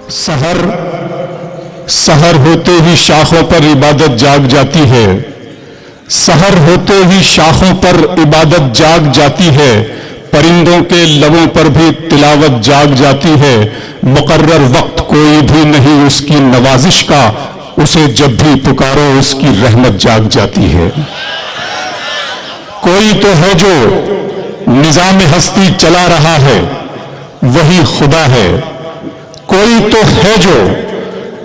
سحر ہوتے ہی شاخوں پر عبادت جاگ جاتی ہے، سحر ہوتے ہی شاخوں پر عبادت جاگ جاتی ہے، پرندوں کے لبوں پر بھی تلاوت جاگ جاتی ہے، مقرر وقت کوئی بھی نہیں اس کی نوازش کا، اسے جب بھی پکارو اس کی رحمت جاگ جاتی ہے۔ کوئی تو ہے جو نظام ہستی چلا رہا ہے، وہی خدا ہے۔ کوئی تو ہے جو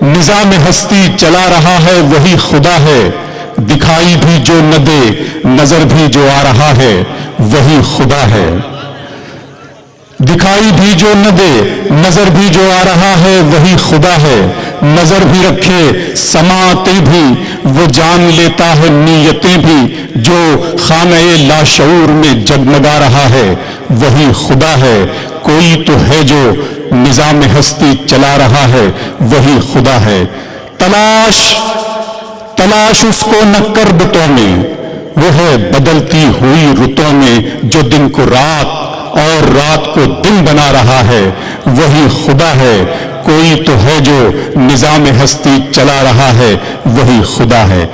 نظام ہستی چلا رہا ہے، وہی خدا ہے۔ دکھائی بھی جو نہ دے نظر بھی جو آ رہا ہے، وہی خدا ہے۔ دکھائی بھی جو نہ دے نظر بھی جو آ رہا ہے، وہی خدا ہے۔ نظر بھی رکھے سماعتیں بھی، وہ جان لیتا ہے نیتیں بھی، جو خانہ لاشعور میں جگمگا رہا ہے، وہی خدا ہے۔ کوئی تو ہے جو نظام ہستی چلا رہا ہے، وہی خدا ہے۔ تلاش اس کو نہ کر بتوں میں، وہ ہے بدلتی ہوئی رتوں میں، جو دن کو رات اور رات کو دن بنا رہا ہے، وہی خدا ہے۔ کوئی تو ہے جو نظام ہستی چلا رہا ہے، وہی خدا ہے۔